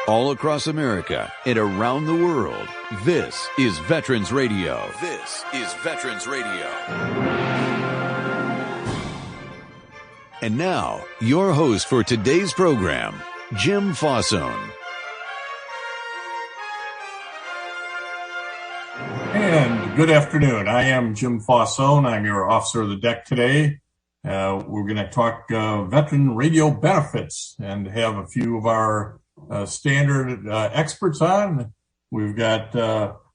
all across America and around the world. This is Veterans Radio. This is Veterans Radio. And now, your host for today's program, Jim Fausone. And good afternoon. I am Jim Fausone. I'm your officer of the deck today. We're going to talk veteran radio benefits and have a few of our standard experts on. We've got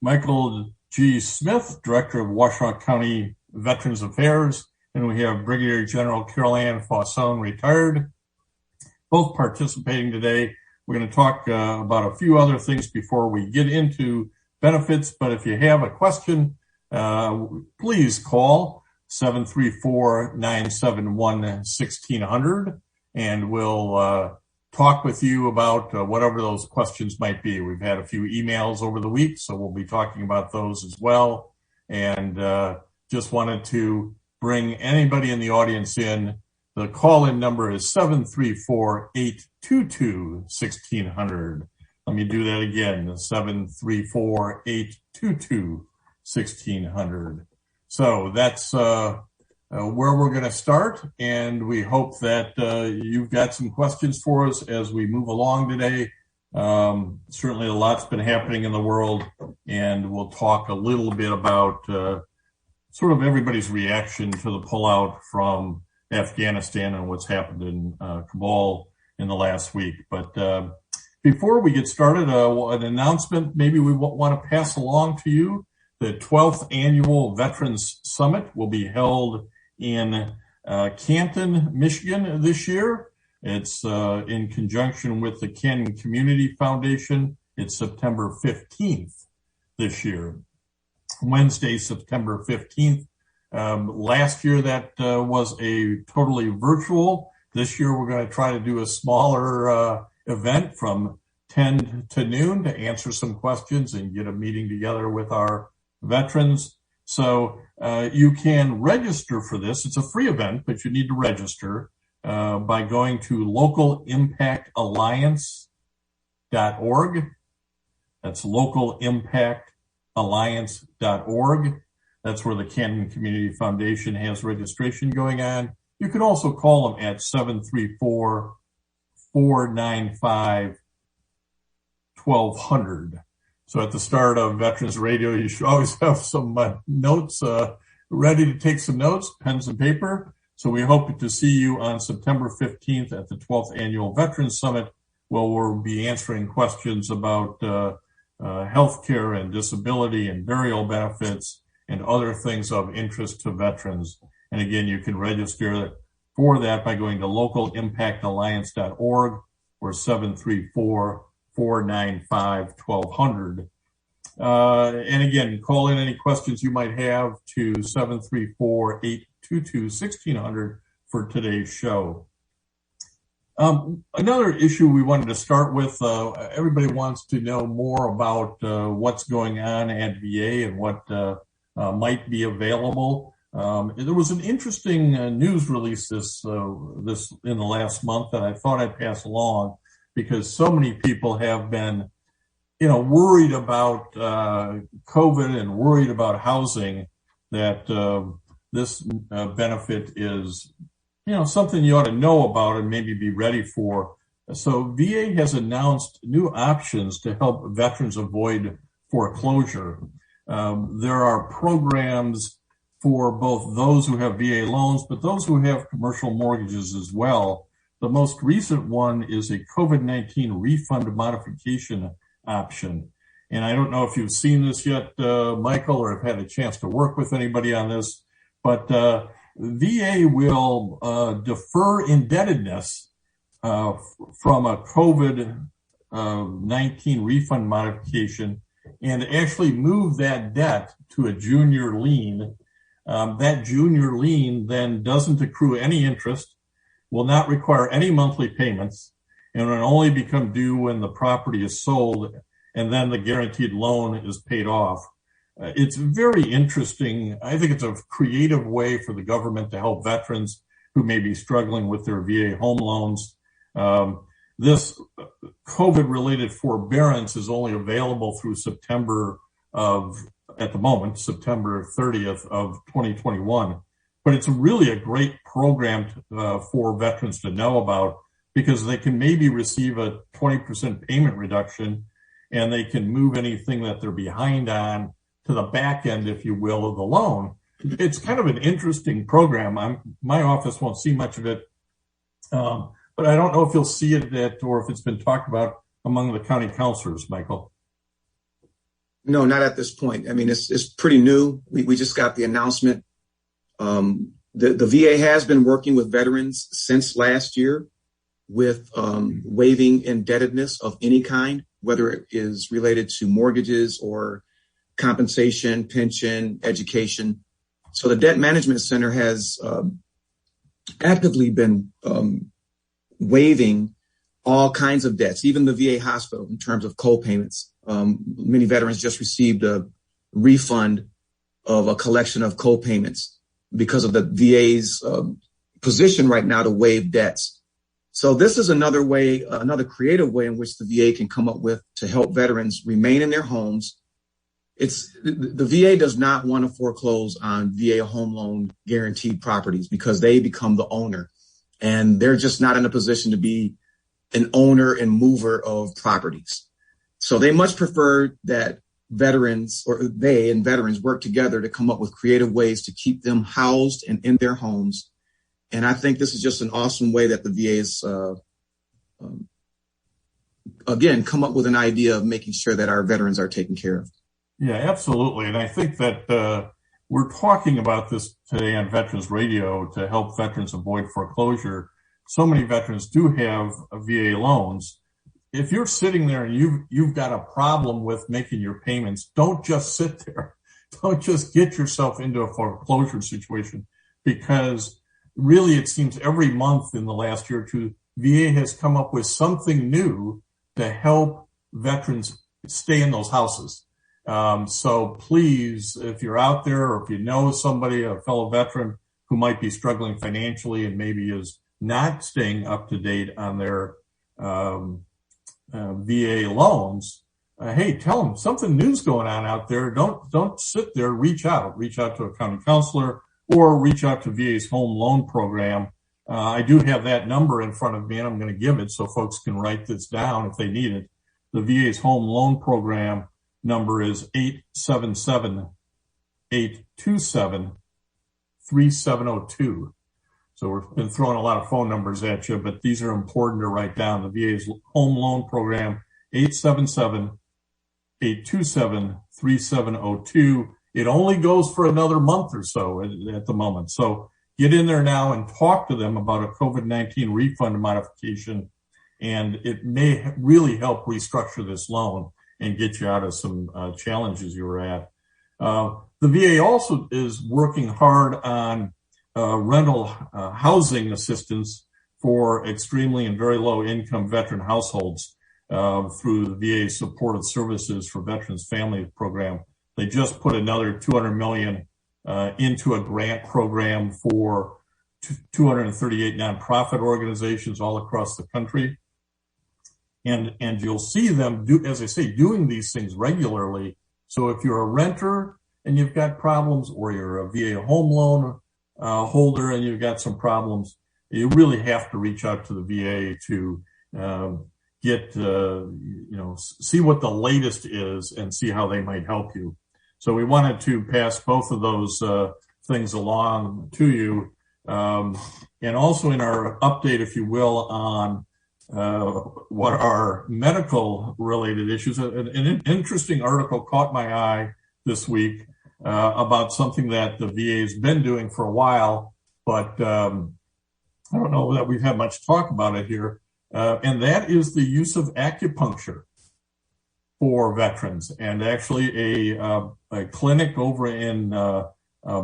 Michael G. Smith, Director of Washtenaw County Veterans Affairs, and we have Brigadier General Ann Fausone, retired, both participating today. We're going to talk about a few other things before we get into benefits, but if you have a question, please call 734-971-1600, and we'll talk with you about whatever those questions might be. We've had a few emails over the week, so we'll be talking about those as well. And just wanted to bring anybody in the audience in. The call-in number is 734-822-1600. Let me do that again, 734-822-1600. So that's where we're going to start, and we hope that you've got some questions for us as we move along today. Certainly a lot's been happening in the world, and we'll talk a little bit about sort of everybody's reaction to the pullout from Afghanistan and what's happened in Kabul in the last week. But before we get started, an announcement maybe we want to pass along to you. The 12th Annual Veterans Summit will be held in Canton, Michigan this year. It's in conjunction with the Canton Community Foundation. It's September 15th this year, Wednesday, September 15th. Last year that was a totally virtual. This year we're going to try to do a smaller event from 10 to noon to answer some questions and get a meeting together with our veterans. So you can register for this. It's a free event, but you need to register by going to localimpactalliance.org. That's localimpactalliance.org. That's where the Canton Community Foundation has registration going on. You can also call them at 734-495-1200. So at the start of Veterans Radio, you should always have some notes ready to take some notes, pens and paper. So we hope to see you on September 15th at the 12th Annual Veterans Summit, where we'll be answering questions about healthcare and disability and burial benefits and other things of interest to veterans. And again, you can register for that by going to localimpactalliance.org or 734-495-1200. And again, call in any questions you might have to 734-822-1600 for today's show. Another issue we wanted to start with, everybody wants to know more about what's going on at VA and what might be available. There was an interesting news release this in the last month that I thought I'd pass along, because so many people have been, worried about COVID and worried about housing, that this benefit is, something you ought to know about and maybe be ready for. So VA has announced new options to help veterans avoid foreclosure. There are programs for both those who have VA loans, but those who have commercial mortgages as well. The most recent one is a COVID-19 refund modification option. And I don't know if you've seen this yet, Michael, or have had a chance to work with anybody on this, but VA will defer indebtedness from a COVID-19 refund modification and actually move that debt to a junior lien. That junior lien then doesn't accrue any interest, will not require any monthly payments, and will only become due when the property is sold and then the guaranteed loan is paid off. It's very interesting. I think it's a creative way for the government to help veterans who may be struggling with their VA home loans. this COVID-related forbearance is only available through September 30th of 2021. But it's really a great program for veterans to know about, because they can maybe receive a 20% payment reduction, and they can move anything that they're behind on to the back end, if you will, of the loan. It's kind of an interesting program. My office won't see much of it, but I don't know if you'll see it or if it's been talked about among the county counselors, Michael. No, not at this point. I mean, it's pretty new. We just got the announcement. The VA has been working with veterans since last year with waiving indebtedness of any kind, whether it is related to mortgages or compensation, pension, education. So the Debt Management Center has actively been waiving all kinds of debts, even the VA hospital in terms of co-payments. Many veterans just received a refund of a collection of co-payments because of the VA's position right now to waive debts. So this is another way, another creative way in which the VA can come up with to help veterans remain in their homes. The VA does not want to foreclose on VA home loan guaranteed properties because they become the owner, and they're just not in a position to be an owner and mover of properties. So they much prefer that veterans work together to come up with creative ways to keep them housed and in their homes. And I think this is just an awesome way that the VA is, again, come up with an idea of making sure that our veterans are taken care of. Yeah, absolutely. And I think that we're talking about this today on Veterans Radio to help veterans avoid foreclosure. So many veterans do have VA loans. If you're sitting there and you've got a problem with making your payments, don't just sit there. Don't just get yourself into a foreclosure situation, because really it seems every month in the last year or two, VA has come up with something new to help veterans stay in those houses. So please, if you're out there or if you know somebody, a fellow veteran who might be struggling financially and maybe is not staying up to date on their VA loans, hey, tell them something new's going on out there. Don't sit there. Reach out to a county counselor or reach out to VA's home loan program. I do have that number in front of me, and I'm going to give it so folks can write this down if they need it. The VA's home loan program number is 877-827-3702. So we've been throwing a lot of phone numbers at you, but these are important to write down. The VA's home loan program, 877-827-3702. It only goes for another month or so at the moment. So get in there now and talk to them about a COVID-19 refund modification, and it may really help restructure this loan and get you out of some challenges you were at. The VA also is working hard on rental housing assistance for extremely and very low income veteran households through the VA Supportive Services for Veterans Families program. They just put another $200 million into a grant program for 238 nonprofit organizations all across the country. And you'll see them do, as I say, doing these things regularly. So if you're a renter and you've got problems, or you're a VA home loan holder and you've got some problems, you really have to reach out to the VA to get, see what the latest is and see how they might help you. So we wanted to pass both of those things along to you. And also in our update, if you will, on what are medical related issues. An interesting article caught my eye this week about something that the VA has been doing for a while, but I don't know that we've had much talk about it here. And that is the use of acupuncture for veterans. And actually a clinic over in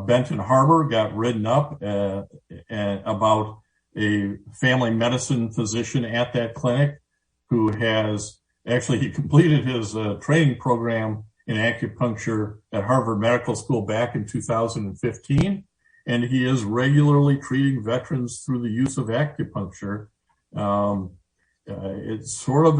Benton Harbor got written up about a family medicine physician at that clinic who has he completed his training program in acupuncture at Harvard Medical School back in 2015. And he is regularly treating veterans through the use of acupuncture. it's sort of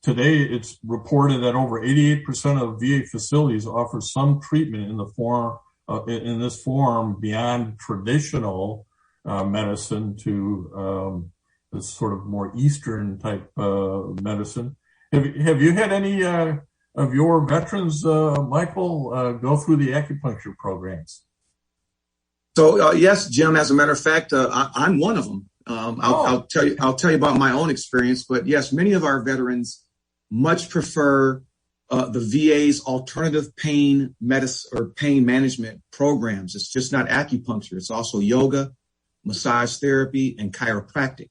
today it's reported that over 88% of VA facilities offer some treatment in this form beyond traditional medicine to this sort of more Eastern type medicine. Have you had any of your veterans, Michael, go through the acupuncture programs? So yes, Jim. As a matter of fact, I'm one of them. I'll tell you about my own experience. But yes, many of our veterans much prefer the VA's alternative pain medicine or pain management programs. It's just not acupuncture. It's also yoga, massage therapy, and chiropractic.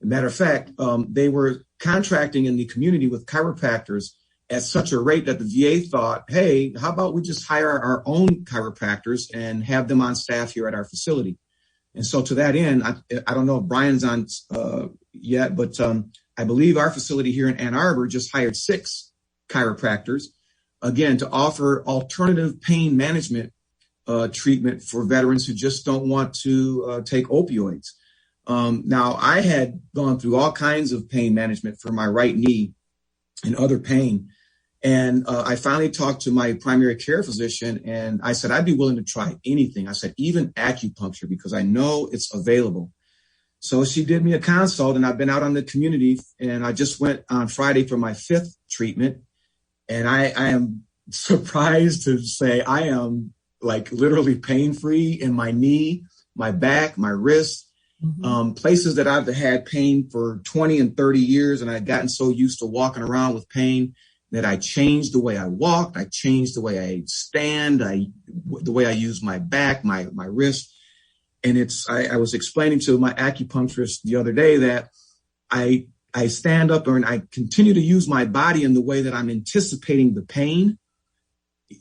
As a matter of fact, they were contracting in the community with chiropractors at such a rate that the VA thought, hey, how about we just hire our own chiropractors and have them on staff here at our facility? And so to that end, I don't know if Brian's on yet, but I believe our facility here in Ann Arbor just hired 6 chiropractors, again, to offer alternative pain management treatment for veterans who just don't want to take opioids. Now, I had gone through all kinds of pain management for my right knee and other pain. And I finally talked to my primary care physician, and I said, I'd be willing to try anything. I said, even acupuncture, because I know it's available. So she did me a consult, and I've been out on the community, and I just went on Friday for my 5th treatment. And I am surprised to say I am like literally pain-free in my knee, my back, my wrist, places that I've had pain for 20 and 30 years. And I'd gotten so used to walking around with pain that I changed the way I walked. I changed the way I stand, the way I use my back, my wrist. And I was explaining to my acupuncturist the other day that I stand up and I continue to use my body in the way that I'm anticipating the pain,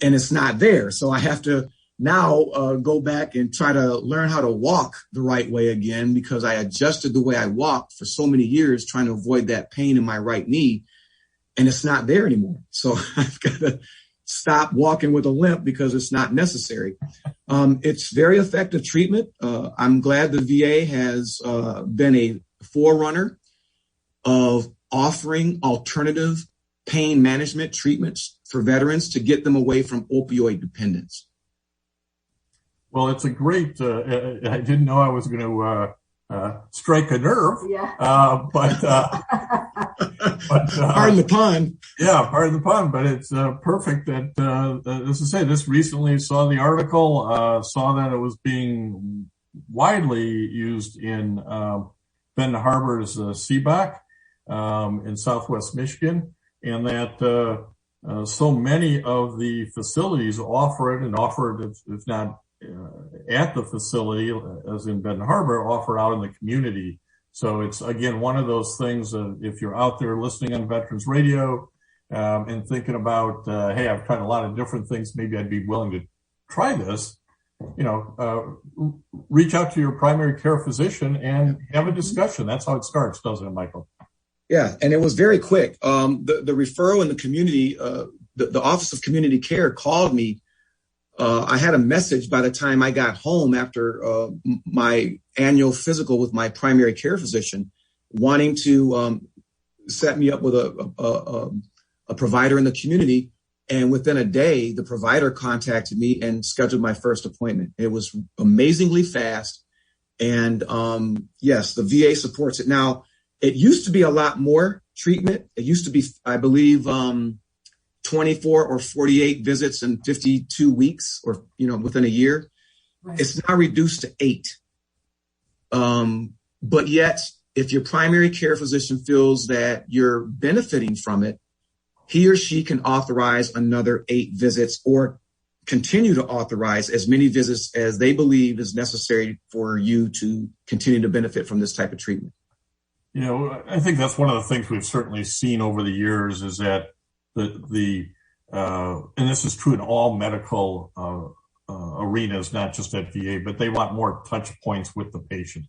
and it's not there. So I have to now go back and try to learn how to walk the right way again, because I adjusted the way I walked for so many years trying to avoid that pain in my right knee. And it's not there anymore. So I've got to stop walking with a limp because it's not necessary. It's very effective treatment. I'm glad the VA has been a forerunner of offering alternative pain management treatments for veterans to get them away from opioid dependence. Well, it's a great, I didn't know I was going to strike a nerve. Yeah. But pardon the pun. Yeah, pardon the pun. But it's perfect that, as I say, this recently saw the article, saw that it was being widely used in Benton Harbor's CBOC in Southwest Michigan, and that so many of the facilities offer it, if not at the facility, as in Benton Harbor, offer out in the community. So it's, again, one of those things if you're out there listening on Veterans Radio and thinking about, hey, I've tried a lot of different things, maybe I'd be willing to try this, reach out to your primary care physician and have a discussion. That's how it starts, doesn't it, Michael? Yeah, and it was very quick. The referral in the community, the Office of Community Care called me. I had a message by the time I got home after my annual physical with my primary care physician, wanting to set me up with a provider in the community. And within a day, the provider contacted me and scheduled my first appointment. It was amazingly fast. And yes, the VA supports it. Now, it used to be a lot more treatment. It used to be, I believe, 24 or 48 visits in 52 weeks or, within a year. Right. It's now reduced to 8. But yet, if your primary care physician feels that you're benefiting from it, he or she can authorize another 8 visits or continue to authorize as many visits as they believe is necessary for you to continue to benefit from this type of treatment. I think that's one of the things we've certainly seen over the years is that and this is true in all medical arenas, not just at VA, but they want more touch points with the patient.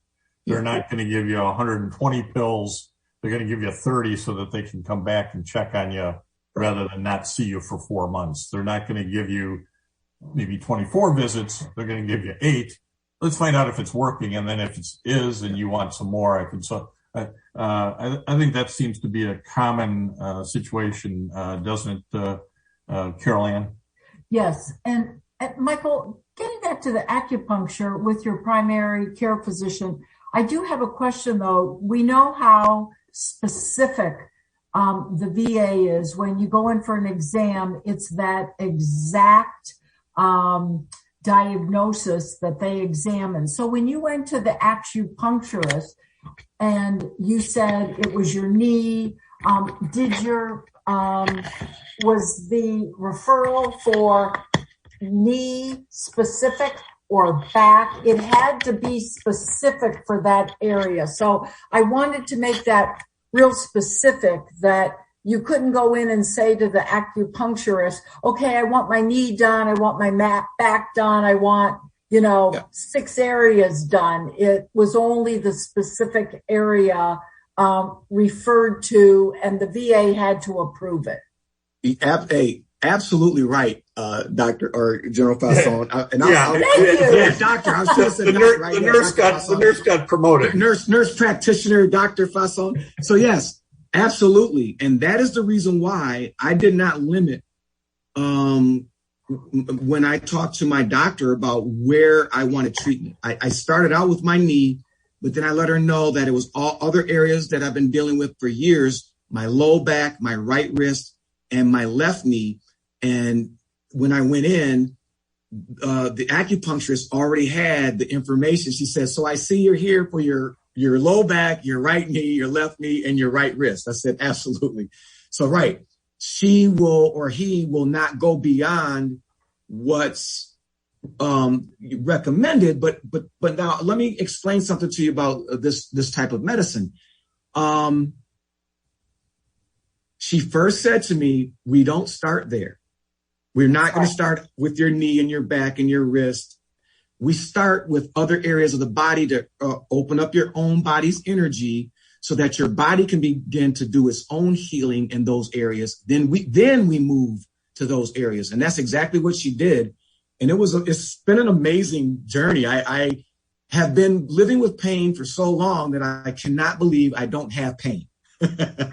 They're not going to give you 120 pills. They're going to give you 30 so that they can come back and check on you rather than not see you for 4 months. They're not going to give you maybe 24 visits. They're going to give you 8. Let's find out if it's working. And then if it is and you want some more, I think that seems to be a common situation, doesn't it, Carol Ann? Yes. And Michael, getting back to the acupuncture with your primary care physician, I do have a question, though. We know how specific the VA is. When you go in for an exam, it's that exact diagnosis that they examine. So when you went to the acupuncturist and you said it was your knee, was the referral for knee specific or back? It had to be specific for that area. So I wanted to make that real specific, that you couldn't go in and say to the acupuncturist, okay, I want my knee done, I want my back done, I want, 6 areas done. It was only the specific area referred to, and the VA had to approve it. Absolutely right, Dr. or General Fausone. Doctor. I was trying to say the nurse got promoted. Nurse practitioner, Dr. Fausone. So yes, absolutely, and that is the reason why I did not limit when I talked to my doctor about where I wanted treatment. I started out with my knee, but then I let her know that it was all other areas that I've been dealing with for years: my low back, my right wrist, and my left knee. And when I went in, the acupuncturist already had the information. She said, so I see you're here for your low back, your right knee, your left knee, and your right wrist. I said, absolutely. So, right. She will, or he will not go beyond what's recommended. But now let me explain something to you about this type of medicine. She first said to me, we don't start there. We're not going to start with your knee and your back and your wrist. We start with other areas of the body to open up your own body's energy so that your body can begin to do its own healing in those areas. Then we move to those areas. And that's exactly what she did. And it's been an amazing journey. I have been living with pain for so long that I cannot believe I don't have pain.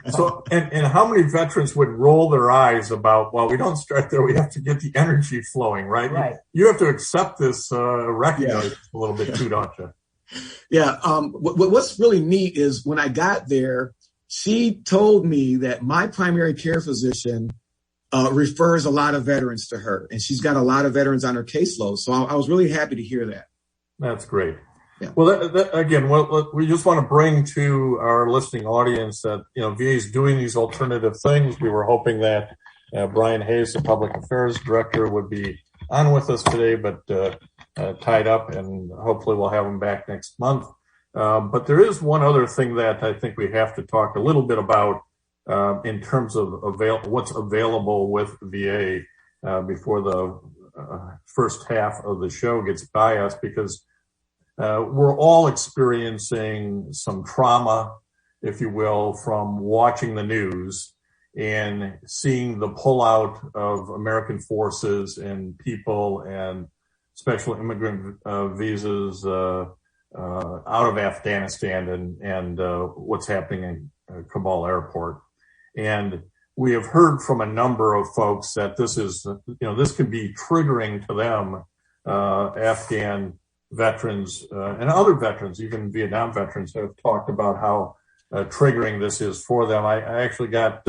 So, and how many veterans would roll their eyes about, well, we don't start there, we have to get the energy flowing, right? Right. You have to accept this, recognize a little bit too, don't you? Yeah. What's really neat is when I got there, she told me that my primary care physician refers a lot of veterans to her, and she's got a lot of veterans on her caseload. So I was really happy to hear that. That's great. Yeah. Well, again, we just want to bring to our listening audience that, VA is doing these alternative things. We were hoping that Brian Hayes, the Public Affairs Director, would be on with us today, but tied up, and hopefully we'll have him back next month. But there is one other thing that I think we have to talk a little bit about in terms of what's available with VA before the first half of the show gets by us, because we're all experiencing some trauma, if you will, from watching the news and seeing the pullout of American forces and people and special immigrant visas out of Afghanistan and what's happening in Kabul airport. And we have heard from a number of folks that this is, this could be triggering to them, Afghan veterans and other veterans, even Vietnam veterans, have talked about how triggering this is for them. I actually got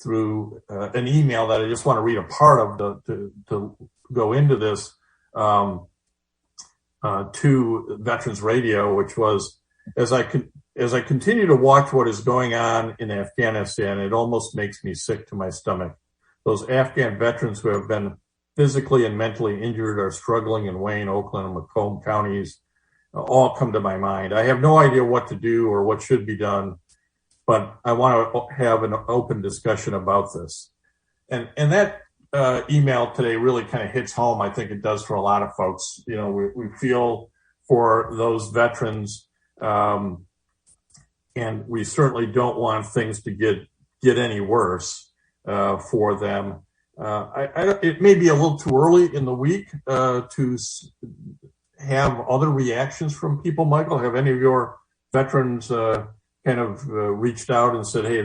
through an email that I just want to read a part of to go into this to Veterans Radio, which was, as I continue to watch what is going on in Afghanistan, it almost makes me sick to my stomach. Those Afghan veterans who have been physically and mentally injured are struggling in Wayne, Oakland, and Macomb counties all come to my mind. I have no idea what to do or what should be done, but I want to have an open discussion about this. And that email today really kind of hits home. I think it does for a lot of folks. We feel for those veterans, and we certainly don't want things to get any worse for them. It may be a little too early in the week to have other reactions from people. Michael, have any of your veterans kind of reached out and said, hey,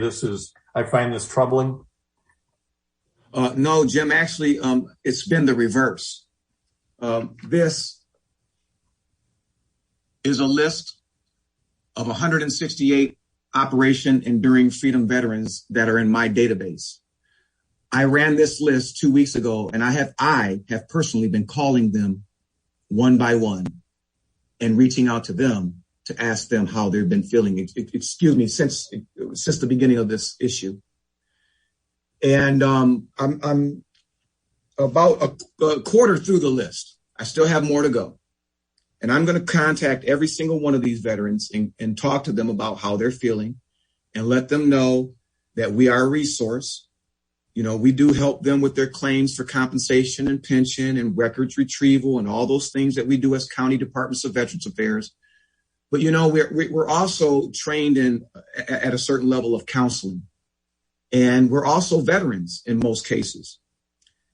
I find this troubling? No, Jim, actually, it's been the reverse. This is a list of 168 Operation Enduring Freedom veterans that are in my database. I ran this list 2 weeks ago, and I have personally been calling them one by one and reaching out to them to ask them how they've been feeling, since the beginning of this issue. And I'm about a quarter through the list. I still have more to go. And I'm going to contact every single one of these veterans and talk to them about how they're feeling and let them know that we are a resource. You know, we do help them with their claims for compensation and pension and records retrieval and all those things that we do as county departments of Veterans Affairs. But, you know, we're also trained at a certain level of counseling. And we're also veterans in most cases.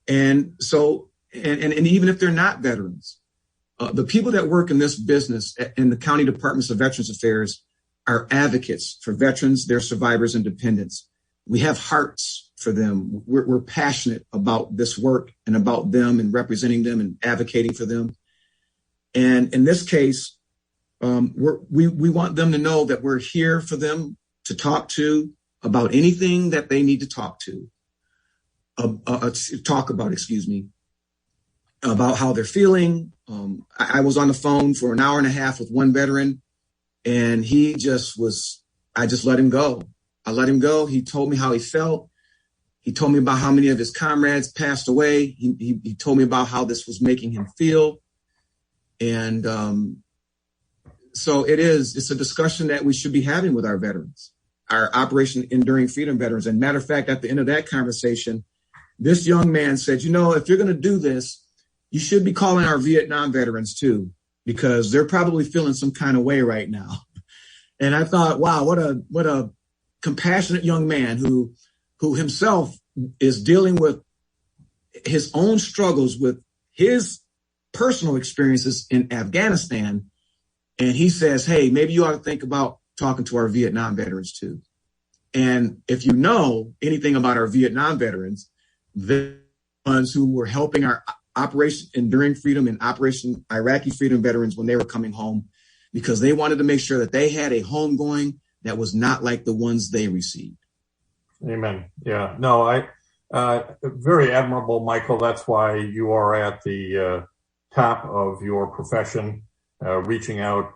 And so, and even if they're not veterans, the people that work in this business in the county departments of Veterans Affairs are advocates for veterans, their survivors, and dependents. We have hearts for them. We're passionate about this work and about them and representing them and advocating for them. And in this case, we want them to know that we're here for them to talk to about anything that they need to talk about how they're feeling. I was on the phone for an hour and a half with one veteran, and I just let him go. I let him go. He told me how he felt. He told me about how many of his comrades passed away. He told me about how this was making him feel. And so it's a discussion that we should be having with our veterans, our Operation Enduring Freedom veterans. And matter of fact, at the end of that conversation, this young man said, you know, if you're going to do this, you should be calling our Vietnam veterans too, because they're probably feeling some kind of way right now. And I thought, wow, what a compassionate young man who himself is dealing with his own struggles with his personal experiences in Afghanistan. And he says, hey, maybe you ought to think about talking to our Vietnam veterans too. And if you know anything about our Vietnam veterans, the ones who were helping our Operation Enduring Freedom and Operation Iraqi Freedom veterans when they were coming home, because they wanted to make sure that they had a homegoing that was not like the ones they received. Amen. Yeah. No, very admirable, Michael. That's why you are at the top of your profession, reaching out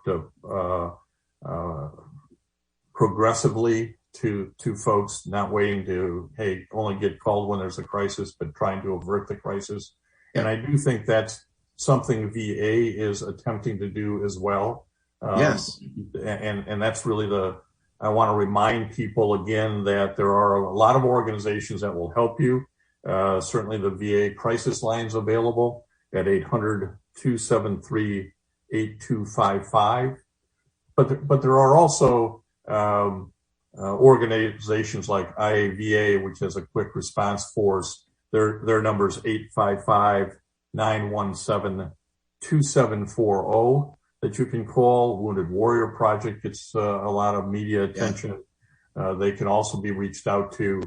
progressively to folks, not waiting to, hey, only get called when there's a crisis, but trying to avert the crisis. And I do think that's something VA is attempting to do as well. Yes. And that's really I want to remind people again that there are a lot of organizations that will help you. Certainly the VA crisis line's available at 800-273-8255. But there are also organizations like IAVA, which has a quick response force. Their number is 855-917-2740 that you can call. Wounded Warrior Project gets a lot of media attention. Yeah. They can also be reached out to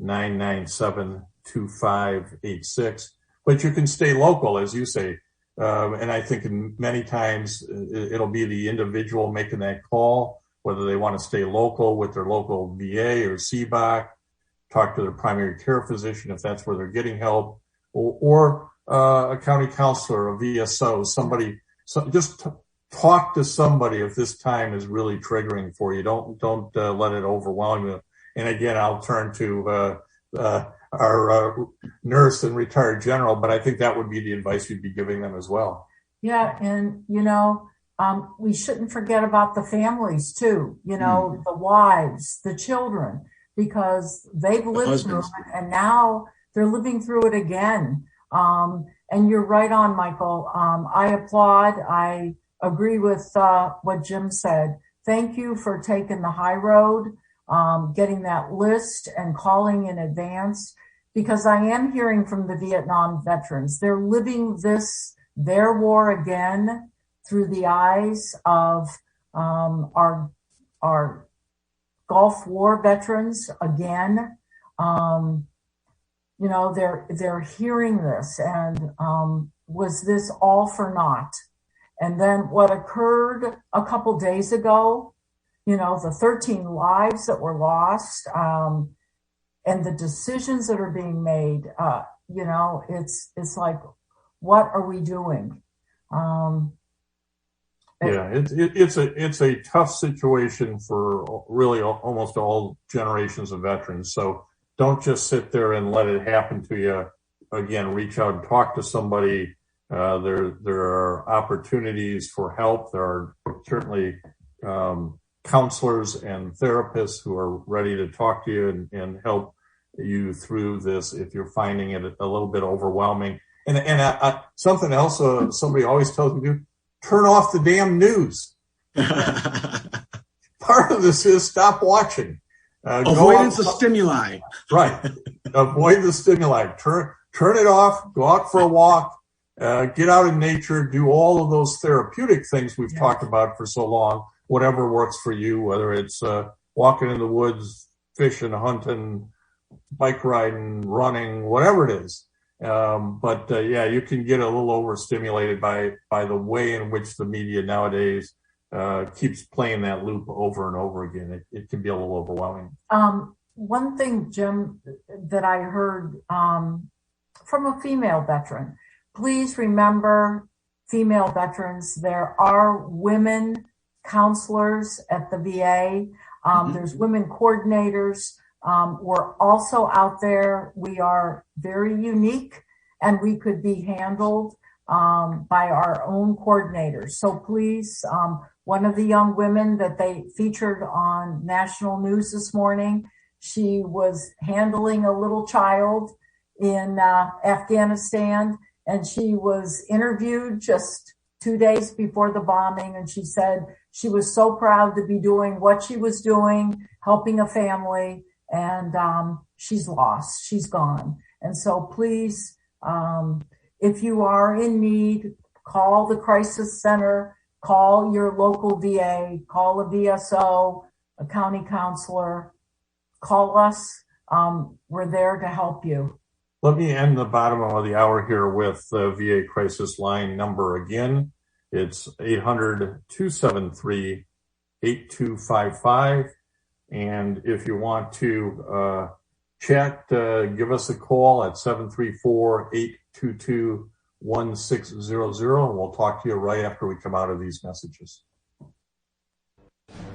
888-997-2586. But you can stay local, as you say. And I think many times it'll be the individual making that call, whether they want to stay local with their local VA or CBOC, talk to their primary care physician if that's where they're getting help, or a county counselor, a VSO, somebody. Just talk to somebody if this time is really triggering for you. Don't let it overwhelm you. And again, I'll turn to our nurse and retired general, but I think that would be the advice we'd be giving them as well. Yeah, and we shouldn't forget about the families too. The wives, the children, because they've lived through it and now they're living through it again. And you're right on, Michael. I applaud. I agree with what Jim said. Thank you for taking the high road, getting that list and calling in advance, because I am hearing from the Vietnam veterans. They're living their war again through the eyes of our Gulf War veterans again. They're hearing this, and was this all for naught? And then what occurred a couple days ago, the 13 lives that were lost, and the decisions that are being made, it's like, what are we doing? It's a tough situation for really almost all generations of veterans. So don't just sit there and let it happen to you. Again, reach out and talk to somebody. There are opportunities for help. There are certainly counselors and therapists who are ready to talk to you and help you through this if you're finding it a little bit overwhelming. And something else somebody always tells me to do, turn off the damn news. Part of this is stop watching. Avoidance of stimuli. Right. Avoid the stimuli. Turn it off. Go out for a walk. Get out in nature. Do all of those therapeutic things we've talked about for so long. Whatever works for you, whether it's walking in the woods, fishing, hunting, bike riding, running, whatever it is. You can get a little overstimulated by the way in which the media nowadays keeps playing that loop over and over again. It can be a little overwhelming. One thing, Jim, that I heard from a female veteran, please remember, female veterans, there are women counselors at the VA. There's women coordinators. We're also out there. We are very unique, and we could be handled by our own coordinators. So please, one of the young women that they featured on national news this morning, she was handling a little child in Afghanistan, and she was interviewed just 2 days before the bombing, and she said she was so proud to be doing what she was doing, helping a family, and she's lost, she's gone. And so please, if you are in need, call the crisis center, call your local VA, call a VSO, a county counselor, call us. We're there to help you. Let me end the bottom of the hour here with the VA crisis line number again. It's 800-273-8255. And if you want to chat, give us a call at 734-822-1600, and we'll talk to you right after we come out of these messages.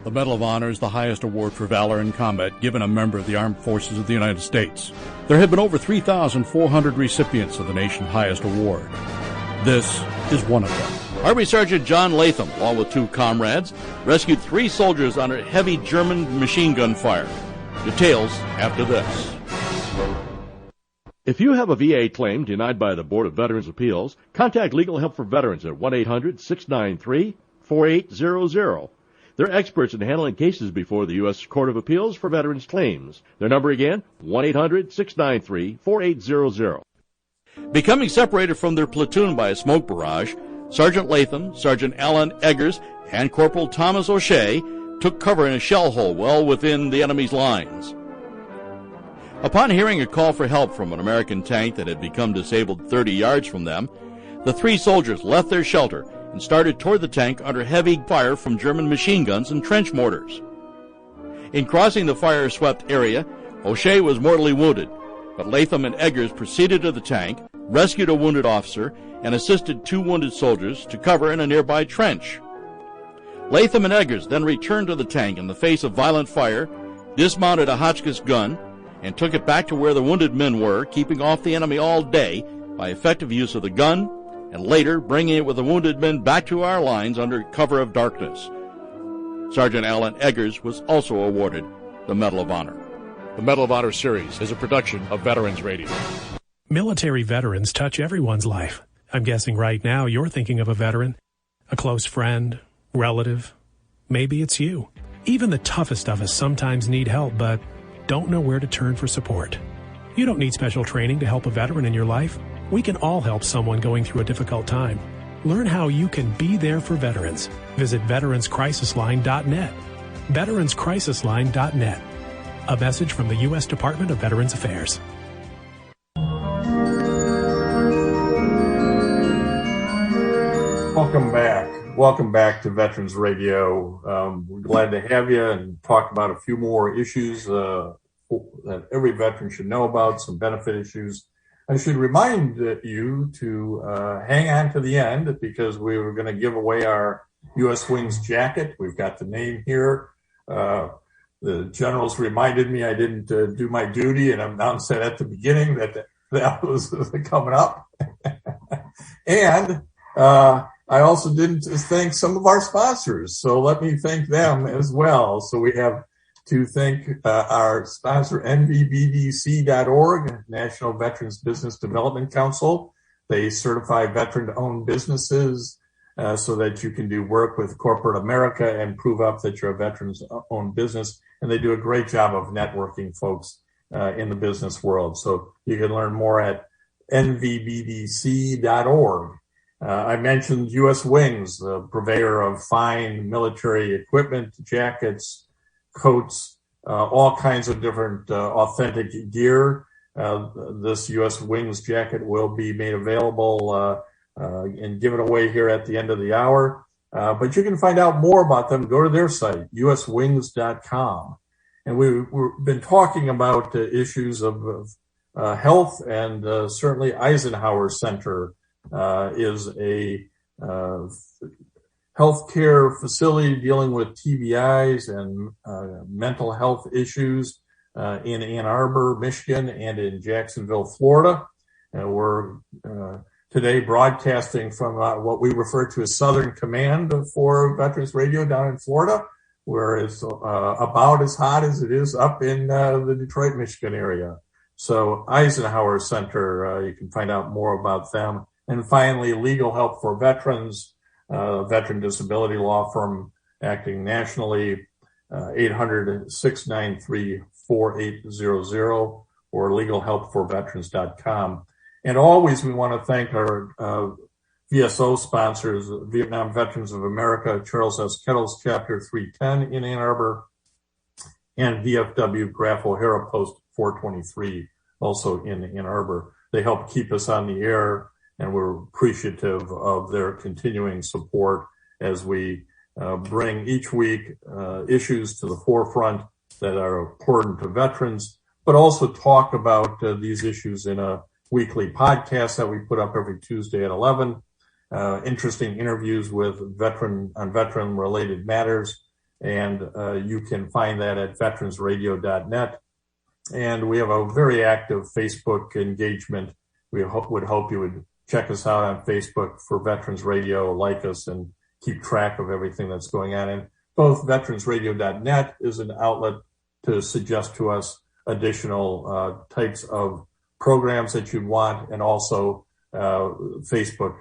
The Medal of Honor is the highest award for valor in combat given a member of the Armed Forces of the United States. There have been over 3,400 recipients of the nation's highest award. This is one of them. Army Sergeant John Latham, along with 2 comrades, rescued 3 soldiers under heavy German machine gun fire. Details after this. If you have a VA claim denied by the Board of Veterans' Appeals, contact Legal Help for Veterans at 1-800-693-4800. They're experts in handling cases before the U.S. Court of Appeals for Veterans Claims. Their number again, 1-800-693-4800. Becoming separated from their platoon by a smoke barrage, Sergeant Latham, Sergeant Alan Eggers, and Corporal Thomas O'Shea took cover in a shell hole well within the enemy's lines. Upon hearing a call for help from an American tank that had become disabled 30 yards from them, the 3 soldiers left their shelter and started toward the tank under heavy fire from German machine guns and trench mortars. In crossing the fire-swept area, O'Shea was mortally wounded, but Latham and Eggers proceeded to the tank, rescued a wounded officer, and assisted 2 wounded soldiers to cover in a nearby trench. Latham and Eggers then returned to the tank in the face of violent fire, dismounted a Hotchkiss gun, and took it back to where the wounded men were, keeping off the enemy all day by effective use of the gun, and later bringing it with the wounded men back to our lines under cover of darkness. Sergeant Alan Eggers was also awarded the Medal of Honor. The Medal of Honor series is a production of Veterans Radio. Military veterans touch everyone's life. I'm guessing right now you're thinking of a veteran, a close friend, relative. Maybe it's you. Even the toughest of us sometimes need help, but don't know where to turn for support. You don't need special training to help a veteran in your life. We can all help someone going through a difficult time. Learn how you can be there for veterans. Visit VeteransCrisisLine.net. VeteransCrisisLine.net. A message from the U.S. Department of Veterans Affairs. Welcome back to Veterans Radio. We're glad to have you and talk about a few more issues that every veteran should know about, some benefit issues. I should remind you to hang on to the end because we were going to give away our U.S. Wings jacket. We've got the name here. The generals reminded me I didn't do my duty and announced that at the beginning that was coming up. And I also didn't thank some of our sponsors, so let me thank them as well. So we have to thank our sponsor, NVBDC.org, National Veterans Business Development Council. They certify veteran-owned businesses so that you can do work with corporate America and prove up that you're a veterans-owned business. And they do a great job of networking folks in the business world. So you can learn more at NVBDC.org. I mentioned U.S. Wings, the purveyor of fine military equipment, jackets, coats, all kinds of different authentic gear. This U.S. Wings jacket will be made available and given away here at the end of the hour. But you can find out more about them. Go to their site, uswings.com. And we've been talking about issues of health, and certainly Eisenhower Center is a healthcare facility dealing with TBIs and mental health issues in Ann Arbor, Michigan, and in Jacksonville, Florida. We're today broadcasting from what we refer to as Southern Command for Veterans Radio down in Florida, where it's about as hot as it is up in the Detroit, Michigan area. So Eisenhower Center, you can find out more about them. And finally, Legal Help for Veterans, veteran disability law firm acting nationally, 800-693-4800 or legalhelpforveterans.com. And always we want to thank our VSO sponsors, Vietnam Veterans of America, Charles S. Kettles, Chapter 310 in Ann Arbor, and VFW Graf O'Hara Post 423, also in Ann Arbor. They help keep us on the air, and we're appreciative of their continuing support as we bring each week issues to the forefront that are important to veterans, but also talk about these issues in a weekly podcast that we put up every Tuesday at 11. Interesting interviews with veteran-related matters, and you can find that at veteransradio.net. And we have a very active Facebook engagement. We would hope you would check us out on Facebook for Veterans Radio, like us, and keep track of everything that's going on. And both veteransradio.net is an outlet to suggest to us additional types of programs that you'd want, and also Facebook,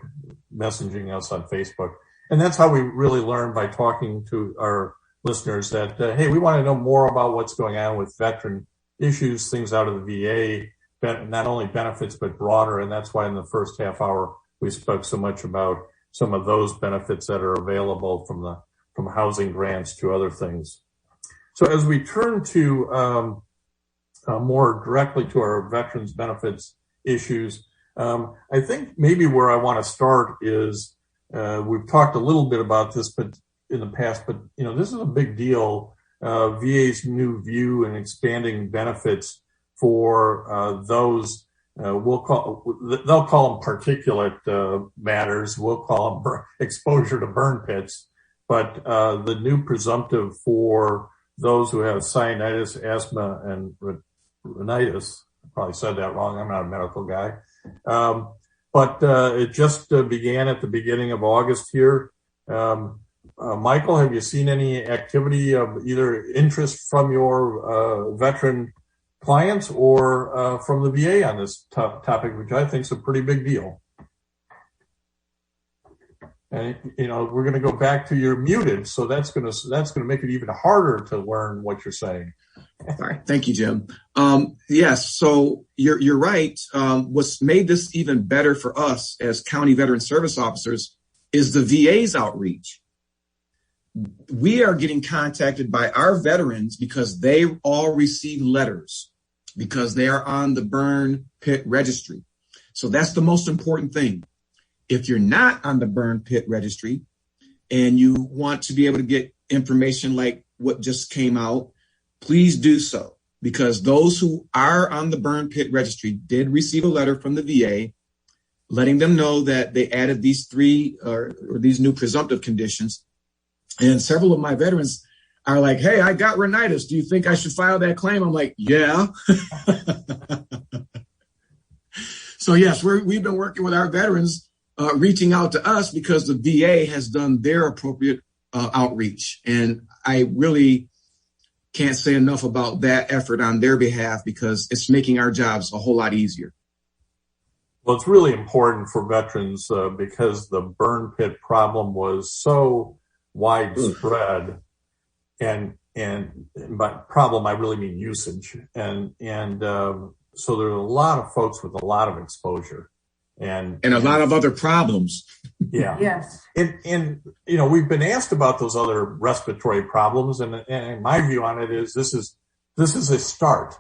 messaging us on Facebook. And that's how we really learn, by talking to our listeners that, hey, we want to know more about what's going on with veteran issues, things out of the VA, not only benefits, but broader. And that's why in the first half hour, we spoke so much about some of those benefits that are available from housing grants to other things. So as we turn to more directly to our veterans benefits issues, I think maybe where I want to start is, we've talked a little bit about this, but in the past, but this is a big deal. VA's new view and expanding benefits for those they'll call them particulate matters. We'll call them exposure to burn pits. But the new presumptive for those who have cyanitis, asthma, and rhinitis. I probably said that wrong. I'm not a medical guy. But it just began at the beginning of August here. Michael, have you seen any activity of either interest from your veteran clients or from the VA on this topic, which I think is a pretty big deal? And we're going to go back to you're muted, so that's going to make it even harder to learn what you're saying. All right, thank you, Jim. Yes, so you're right. What's made this even better for us as county veteran service officers is the VA's outreach. We are getting contacted by our veterans because they all receive letters because they are on the burn pit registry. So that's the most important thing. If you're not on the burn pit registry and you want to be able to get information like what just came out, please do so, because those who are on the burn pit registry did receive a letter from the VA letting them know that they added these three or these new presumptive conditions. And several of my veterans are like, hey, I got rhinitis. Do you think I should file that claim? I'm like, yeah. So, yes, we've been working with our veterans, reaching out to us because the VA has done their appropriate outreach. And I really can't say enough about that effort on their behalf because it's making our jobs a whole lot easier. Well, it's really important for veterans because the burn pit problem was so widespread, and by problem I really mean usage, and so there are a lot of folks with a lot of exposure, and a lot of other problems. Yeah. Yes. And you know, we've been asked about those other respiratory problems, and my view on it is this is a start.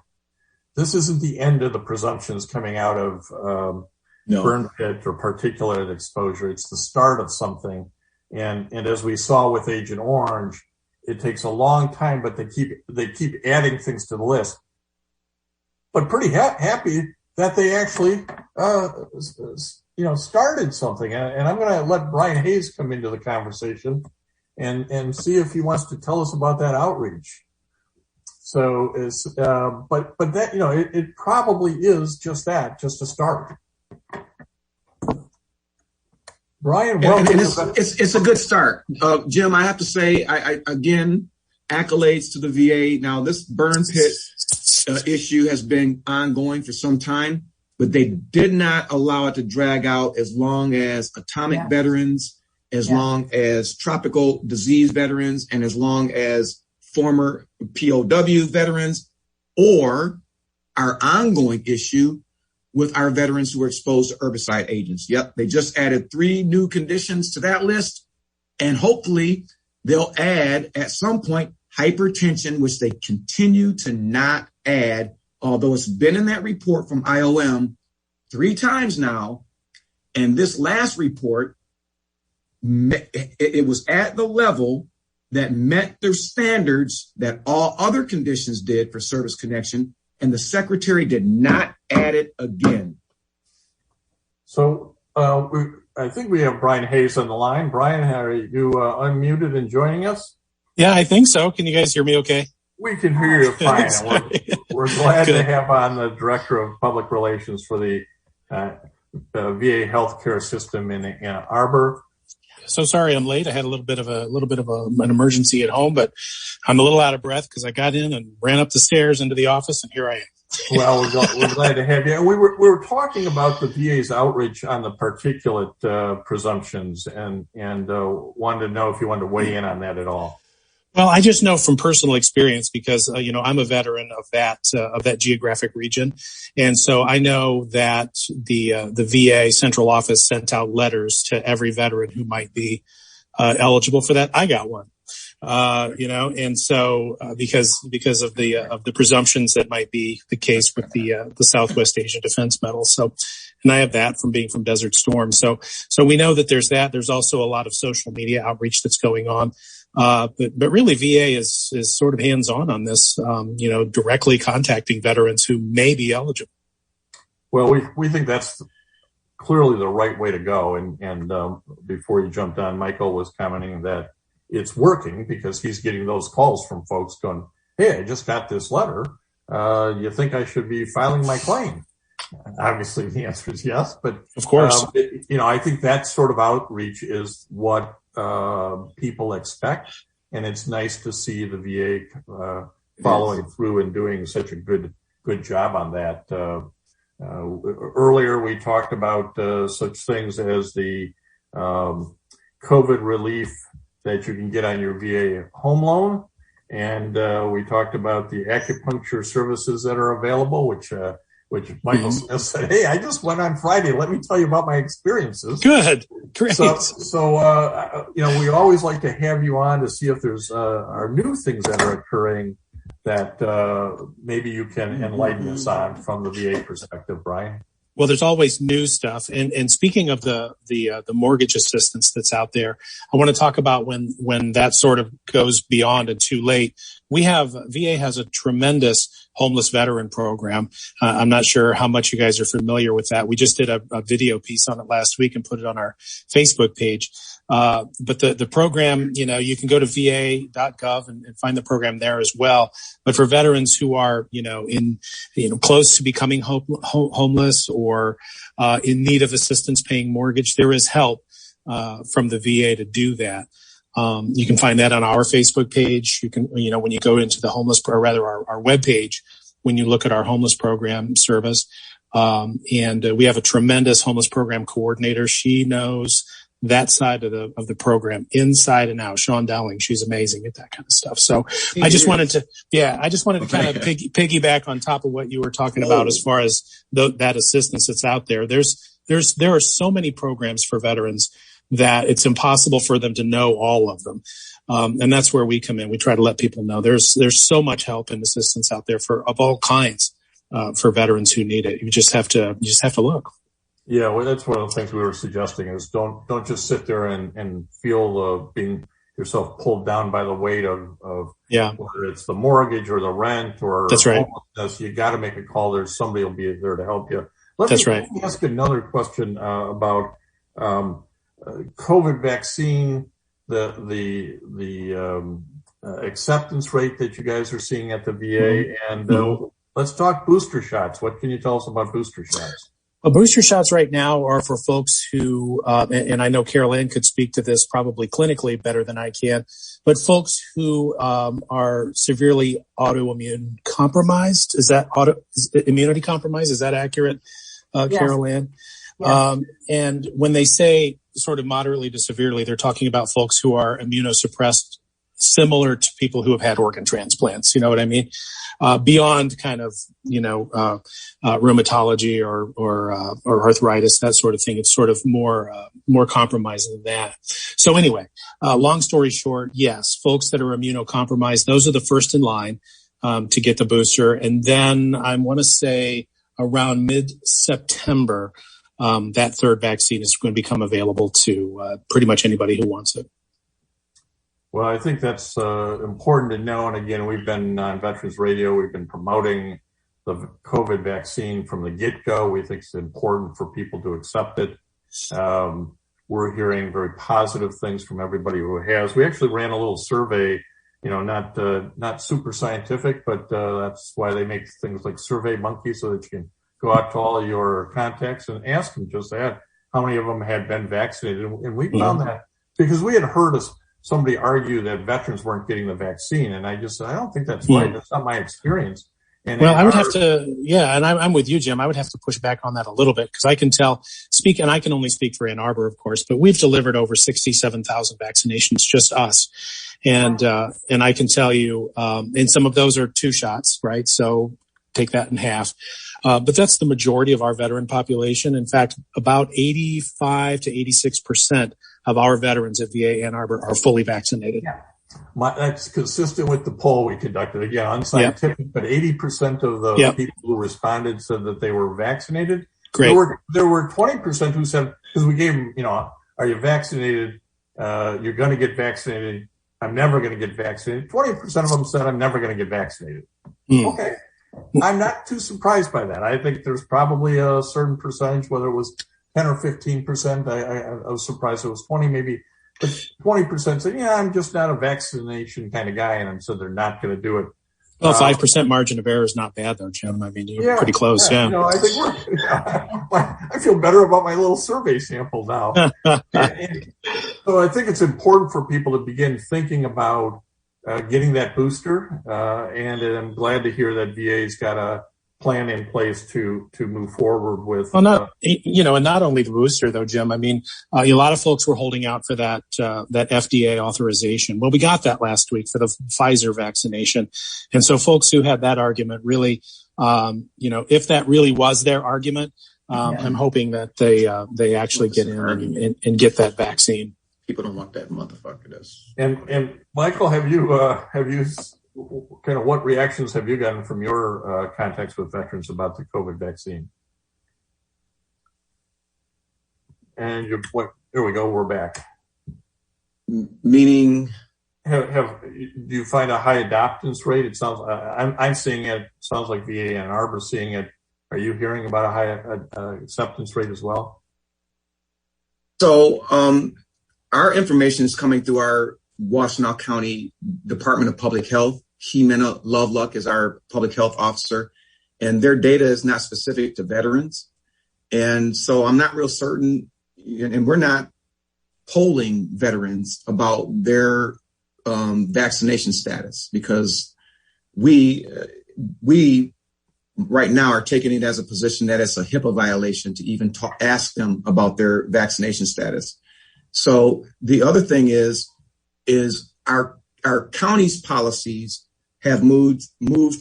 This isn't the end of the presumptions coming out of burn pit or particulate exposure. It's the start of something. And as we saw with Agent Orange, it takes a long time, but they keep adding things to the list. But pretty happy that they actually started something. And I'm going to let Brian Hayes come into the conversation and see if he wants to tell us about that outreach. So but that, it probably is just that, just a start. Brian, welcome. It's a good start. Jim, I have to say, I again, accolades to the VA. Now, this burn pit issue has been ongoing for some time, but they did not allow it to drag out as long as atomic veterans, as long as tropical disease veterans, and as long as former POW veterans, or our ongoing issue with our veterans who were exposed to herbicide agents. Yep, they just added 3 new conditions to that list, and hopefully they'll add at some point hypertension, which they continue to not add, although it's been in that report from IOM 3 times now. And this last report, it was at the level that met their standards that all other conditions did for service connection, and the secretary did not add it again. So I think we have Brian Hayes on the line. Brian, are you unmuted and joining us? Yeah, I think so. Can you guys hear me okay? We can hear you fine. We're glad to have on the Director of Public Relations for the VA healthcare system in Ann Arbor. So sorry I'm late. I had a little bit of an emergency at home, but I'm a little out of breath because I got in and ran up the stairs into the office, and here I am. Well, we're glad to have you. We were talking about the VA's outreach on the particulate presumptions, and wanted to know if you wanted to weigh in on that at all. Well, I just know from personal experience because, I'm a veteran of that geographic region. And so I know that the VA central office sent out letters to every veteran who might be eligible for that. I got one, and so because of the presumptions that might be the case with the Southwest Asia Defense Medal. So, and I have that from being from Desert Storm. So we know that there's that. There's also a lot of social media outreach that's going on. But really VA is sort of hands-on this, directly contacting veterans who may be eligible. Well, we think that's clearly the right way to go. And before you jumped on, Michael was commenting that it's working because he's getting those calls from folks going, hey, I just got this letter. You think I should be filing my claim? Obviously the answer is yes, but of course, I think that sort of outreach is what people expect, and it's nice to see the VA following through and doing such a good job on that. Earlier we talked about such things as the COVID relief that you can get on your VA home loan, and we talked about the acupuncture services that are available, which which Michael Smith said, "Hey, I just went on Friday. Let me tell you about my experiences." Good. Great. So we always like to have you on to see if there's are new things that are occurring that maybe you can enlighten us on from the VA perspective, Brian. Well, there's always new stuff. And speaking of the mortgage assistance that's out there, I want to talk about when that sort of goes beyond and too late. VA has a tremendous homeless veteran program. I'm not sure how much you guys are familiar with that. We just did a video piece on it last week and put it on our Facebook page. But the program, you can go to va.gov and find the program there as well. But for veterans who are, close to becoming homeless or in need of assistance paying mortgage, there is help from the VA to do that. You can find that on our Facebook page. You can, when you go into the homeless, or rather our webpage, when you look at our homeless program service, and we have a tremendous homeless program coordinator. She knows that side of the program inside and out. Sean Dowling, she's amazing at that kind of stuff. So I just wanted to kind of piggyback on top of what you were talking about as far as that assistance that's out there. There are so many programs for veterans that it's impossible for them to know all of them. And that's where we come in. We try to let people know there's so much help and assistance out there of all kinds, for veterans who need it. You just have to look. Yeah. Well, that's one of the things we were suggesting is don't just sit there and feel, being yourself pulled down by the weight of whether it's the mortgage or the rent or that's right. homelessness. You got to make a call. There's somebody will be there to help you. Let me ask another question, about, COVID vaccine, the acceptance rate that you guys are seeing at the VA, and let's talk booster shots. What can you tell us about booster shots? Well, booster shots right now are for folks who, and I know Carol Ann could speak to this probably clinically better than I can, but folks who are severely autoimmune compromised. Is that immunity compromised? Is that accurate, yes. Carol Ann? Yes. And when they say sort of moderately to severely, they're talking about folks who are immunosuppressed, similar to people who have had organ transplants. You know what I mean? Beyond kind of, rheumatology or arthritis, that sort of thing. It's sort of more compromised than that. So anyway, long story short, yes, folks that are immunocompromised, those are the first in line, to get the booster. And then I want to say around mid-September, that third vaccine is going to become available to pretty much anybody who wants it. Well, I think that's important to know. And again, we've been on Veterans Radio. We've been promoting the COVID vaccine from the get-go. We think it's important for people to accept it. We're hearing very positive things from everybody who has. We actually ran a little survey, not super scientific, but that's why they make things like Survey Monkey, so that you can go out to all of your contacts and ask them just that, how many of them had been vaccinated. And we found that because we had heard somebody argue that veterans weren't getting the vaccine. And I just said, I don't think that's right. That's not my experience. And well, I would have to, and I'm with you, Jim. I would have to push back on that a little bit because I can and I can only speak for Ann Arbor, of course, but we've delivered over 67,000 vaccinations, just us. And I can tell you, and some of those are 2 shots, right? So take that in half. But that's the majority of our veteran population. In fact, about 85 to 86% of our veterans at VA Ann Arbor are fully vaccinated. Yeah. That's consistent with the poll we conducted. Again, unscientific, but 80% of the people who responded said that they were vaccinated. Great. There were 20% who said, because we gave them, are you vaccinated? You're going to get vaccinated. I'm never going to get vaccinated. 20% of them said, I'm never going to get vaccinated. Okay. I'm not too surprised by that. I think there's probably a certain percentage, whether it was 10 or 15%. I was surprised it was 20 maybe, but 20% said, I'm just not a vaccination kind of guy. And so they're not going to do it. Well, 5% margin of error is not bad though, Jim. I mean, you're pretty close. Yeah. I think I feel better about my little survey sample now. So I think it's important for people to begin thinking about getting that booster. And I'm glad to hear that VA's got a plan in place to move forward with. Well, and not only the booster though, Jim. I mean, a lot of folks were holding out for that FDA authorization. Well, we got that last week for the Pfizer vaccination. And so folks who had that argument really If that really was their argument, I'm hoping that they actually get in and get that vaccine. People don't want that motherfucker. And Michael, have you kind of what reactions have you gotten from your contacts with veterans about the COVID vaccine? And here we go. We're back. Meaning, do you find a high adoptance rate? It sounds I'm seeing it. Sounds like VA Ann Arbor seeing it. Are you hearing about a high acceptance rate as well? So our information is coming through our Washtenaw County Department of Public Health. Jimena Loveluck is our public health officer, and their data is not specific to veterans. And so I'm not real certain, and we're not polling veterans about their vaccination status, because we right now are taking it as a position that it's a HIPAA violation to even ask them about their vaccination status. So the other thing is our county's policies have moved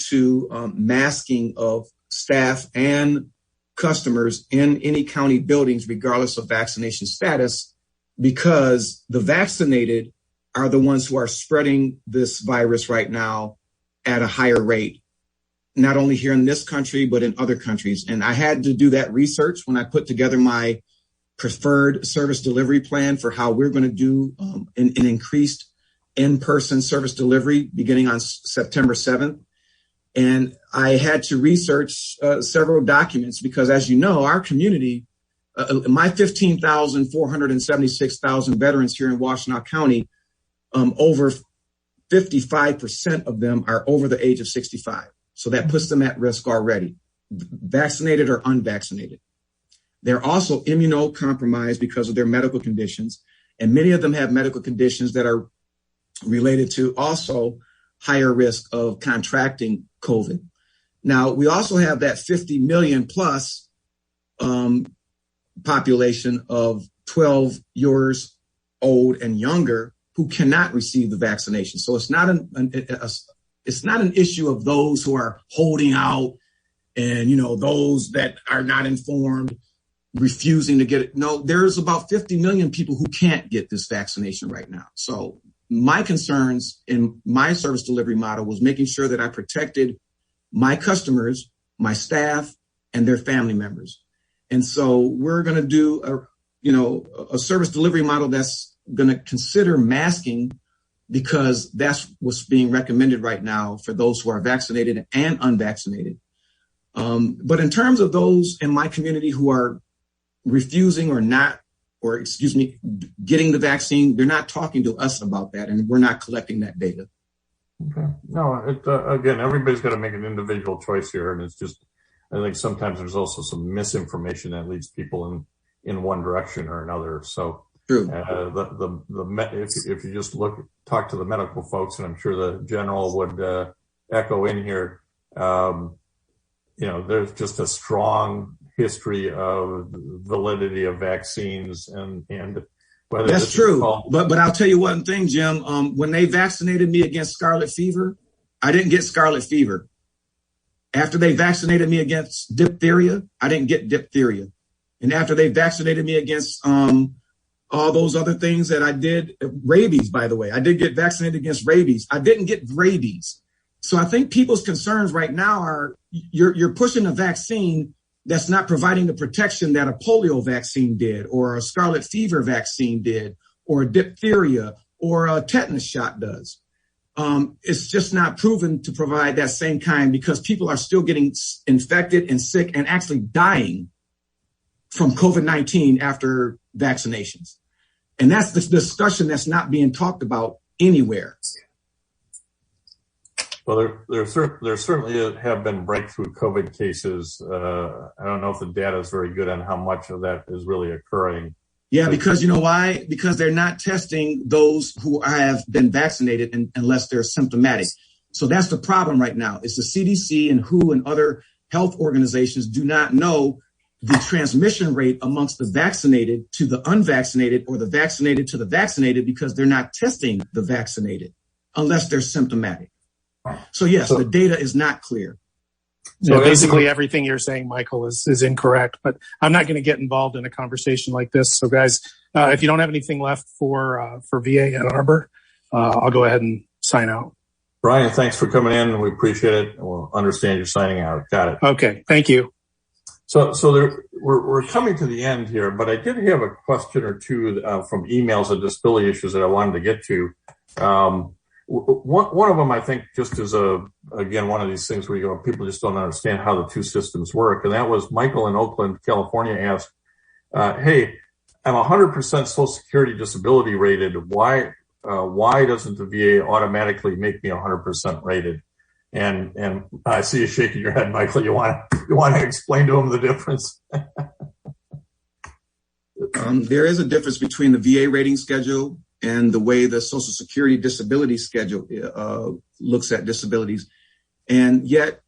to masking of staff and customers in any county buildings, regardless of vaccination status, because the vaccinated are the ones who are spreading this virus right now at a higher rate, not only here in this country, but in other countries. And I had to do that research when I put together my preferred service delivery plan for how we're going to do an increased in-person service delivery beginning on September 7th. And I had to research several documents because, as you know, our community, my 15,476,000 veterans here in Washtenaw County, over 55% of them are over the age of 65. So that puts them at risk already, vaccinated or unvaccinated. They're also immunocompromised because of their medical conditions. And many of them have medical conditions that are related to also higher risk of contracting COVID. Now, we also have that 50 million plus population of 12 years old and younger who cannot receive the vaccination. So it's not an issue of those who are holding out and, those that are not informed, refusing to get it. No, there's about 50 million people who can't get this vaccination right now. So my concerns in my service delivery model was making sure that I protected my customers, my staff, and their family members. And so we're going to do a service delivery model that's going to consider masking, because that's what's being recommended right now for those who are vaccinated and unvaccinated. But in terms of those in my community who are refusing getting the vaccine, they're not talking to us about that, and we're not collecting that data. Okay. No, again, everybody's got to make an individual choice here, and it's just, I think sometimes there's also some misinformation that leads people in one direction or another. So, true. If you just talk to the medical folks, and I'm sure the general would echo in here, there's just a strong history of validity of vaccines and whether that's true. But I'll tell you one thing, Jim. When they vaccinated me against scarlet fever, I didn't get scarlet fever. After they vaccinated me against diphtheria, I didn't get diphtheria. And after they vaccinated me against all those other things that I did, rabies, by the way, I did get vaccinated against rabies. I didn't get rabies. So I think people's concerns right now are you're pushing a vaccine that's not providing the protection that a polio vaccine did, or a scarlet fever vaccine did, or a diphtheria, or a tetanus shot does. It's just not proven to provide that same kind, because people are still getting infected and sick and actually dying from COVID-19 after vaccinations. And that's the discussion that's not being talked about anywhere. Well, there certainly have been breakthrough COVID cases. I don't know if the data is very good on how much of that is really occurring. Yeah, because you know why? Because they're not testing those who have been vaccinated unless they're symptomatic. So that's the problem right now. It's the CDC and WHO and other health organizations do not know the transmission rate amongst the vaccinated to the unvaccinated, or the vaccinated to the vaccinated, because they're not testing the vaccinated unless they're symptomatic. So yes, the data is not clear. So basically everything you're saying, Michael, is incorrect, but I'm not going to get involved in a conversation like this. So guys, if you don't have anything left for VA Ann Arbor, I'll go ahead and sign out. Brian, thanks for coming in. We appreciate it. We'll understand you're signing out. Got it. Okay. Thank you. So we're coming to the end here, but I did have a question or two from emails of disability issues that I wanted to get to. One of them, I think, just is again, one of these things where people just don't understand how the two systems work. And that was Michael in Oakland, California asked, hey, I'm 100% Social Security disability rated. Why doesn't the VA automatically make me 100% rated? And I see you shaking your head, Michael. You want to explain to him the difference? There is a difference between the VA rating schedule and the way the Social Security disability schedule looks at disabilities. And yet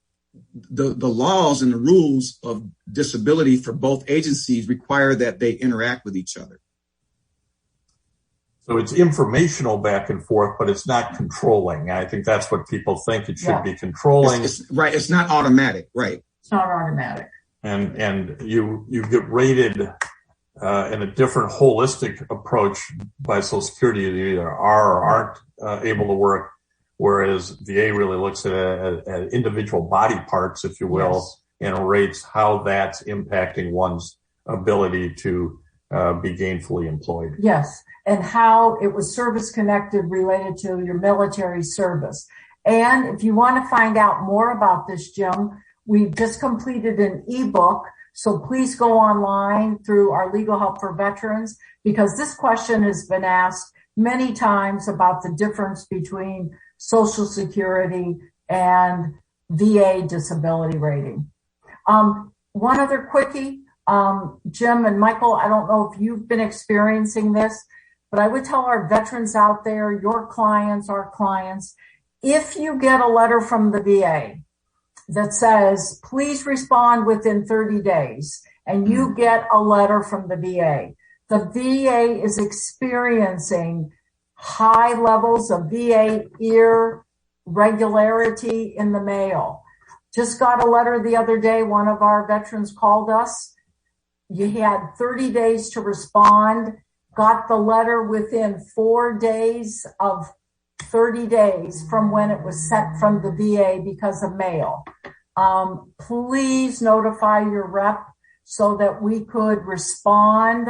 the laws and the rules of disability for both agencies require that they interact with each other. So it's informational back and forth, but it's not controlling. I think that's what people think. It should be controlling. Right. It's not automatic. Right. It's not automatic. And you get rated in a different holistic approach by Social Security. You either are or aren't able to work, whereas VA really looks at individual body parts, if you will, and rates how that's impacting one's ability to be gainfully employed. Yes, and how it was service-connected related to your military service. And if you want to find out more about this, Jim, we've just completed an ebook. So please go online through our Legal Help for Veterans, because this question has been asked many times about the difference between Social Security and VA disability rating. One other quickie, Jim and Michael, I don't know if you've been experiencing this, but I would tell our veterans out there, your clients, our clients, if you get a letter from the VA that says, please respond within 30 days, and you get a letter from the VA is experiencing high levels of VA irregularity in the mail. Just got a letter the other day. One of our veterans called us. You had 30 days to respond, got the letter within 4 days of 30 days from when it was sent from the VA because of mail. Please notify your rep so that we could respond,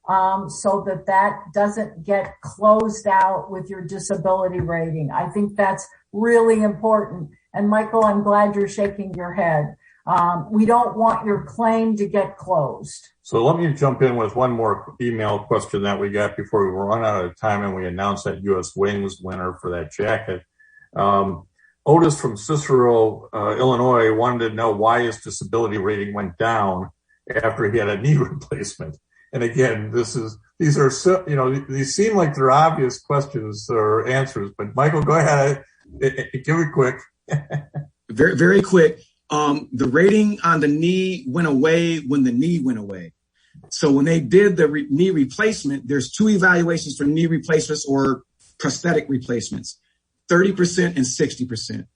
so that doesn't get closed out with your disability rating. I think that's really important. And Michael, I'm glad you're shaking your head. We don't want your claim to get closed. So let me jump in with one more email question that we got before we run out of time and we announced that U.S. Wings winner for that jacket. Otis from Cicero, Illinois, wanted to know why his disability rating went down after he had a knee replacement. And again, these seem like they're obvious questions or answers, but Michael, go ahead, give it quick. Very, very quick. The rating on the knee went away when the knee went away. So when they did the knee replacement, there's two evaluations for knee replacements or prosthetic replacements, 30% and 60%.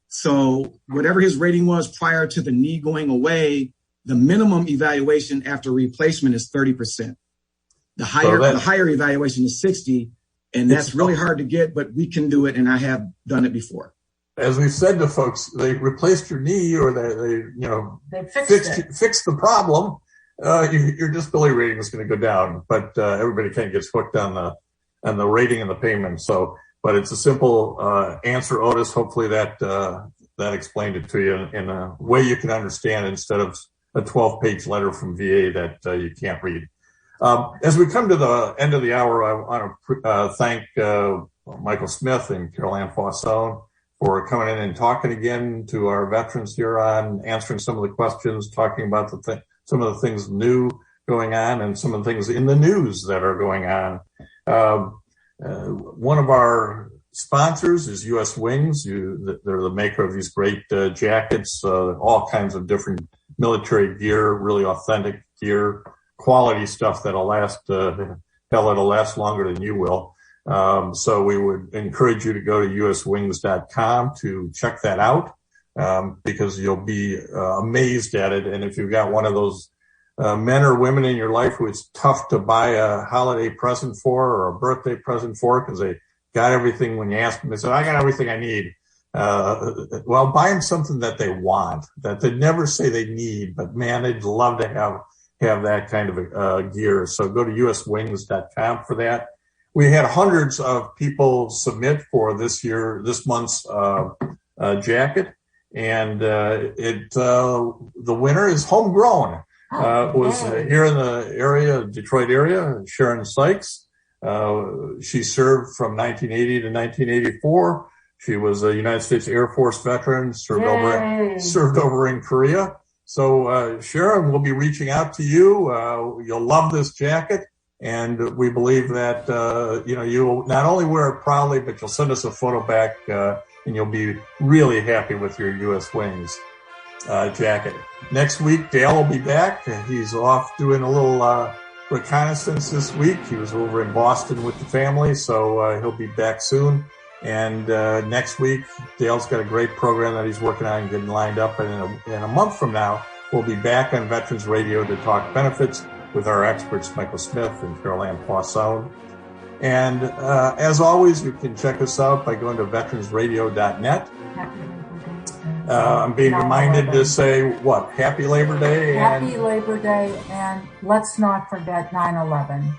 So whatever his rating was prior to the knee going away, the minimum evaluation after replacement is 30%. The higher evaluation is 60, and that's really hard to get, but we can do it, and I have done it before. As we've said to folks, they replaced your knee or they fixed the problem. Your disability rating is going to go down, but everybody kind of gets hooked on the rating and the payment. So, but it's a simple answer, Otis. Hopefully that explained it to you in a way you can understand instead of a 12-page letter from VA that you can't read. As we come to the end of the hour, I want to thank Michael Smith and Ann Fausone for coming in and talking again to our veterans here on answering some of the questions, talking about some of the things new going on and some of the things in the news that are going on. One of our sponsors is U.S. Wings. They're the maker of these great jackets, all kinds of different military gear, really authentic gear, quality stuff that'll last, it'll last longer than you will. So we would encourage you to go to uswings.com to check that out. because you'll be amazed at it. And if you've got one of those men or women in your life who it's tough to buy a holiday present for or a birthday present for because they got everything, when you ask them, they say, I got everything I need. Well, buy them something that they want, that they never say they need, but man, they'd love to have that kind of gear. So go to uswings.com for that. We had hundreds of people submit for this month's jacket, and the winner is homegrown. It was here in the area, Detroit area, Sharon Sykes. She served from 1980 to 1984. She was a United States Air Force veteran, served over in Korea. So, Sharon, we'll be reaching out to you. You'll love this jacket. And we believe that, you'll not only wear it proudly, but you'll send us a photo back, and you'll be really happy with your U.S. Wings jacket. Next week, Dale will be back. He's off doing a little reconnaissance this week. He was over in Boston with the family, so he'll be back soon. And next week, Dale's got a great program that he's working on and getting lined up. And in a month from now, we'll be back on Veterans Radio to talk benefits with our experts, Michael Smith and Carol Ann Fausone. And as always, you can check us out by going to veteransradio.net. I'm being reminded to say, what, Happy Labor Day? Happy Labor Day, and let's not forget 9/11.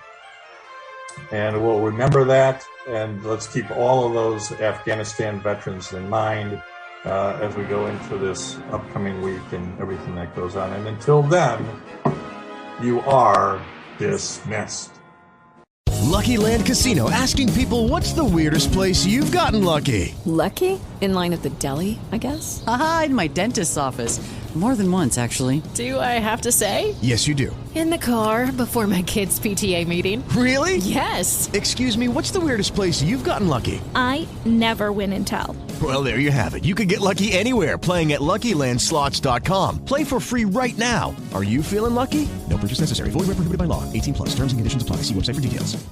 And we'll remember that, and let's keep all of those Afghanistan veterans in mind as we go into this upcoming week and everything that goes on. And until then, you are dismissed. Lucky Land Casino, asking people, what's the weirdest place you've gotten lucky? Lucky? In line at the deli, I guess? Aha, in my dentist's office. More than once, actually. Do I have to say? Yes, you do. In the car before my kids' PTA meeting. Really? Yes. Excuse me, what's the weirdest place you've gotten lucky? I never win and tell. Well, there you have it. You can get lucky anywhere, playing at LuckyLandSlots.com. Play for free right now. Are you feeling lucky? No purchase necessary. Void where prohibited by law. 18+. Terms and conditions apply. See website for details.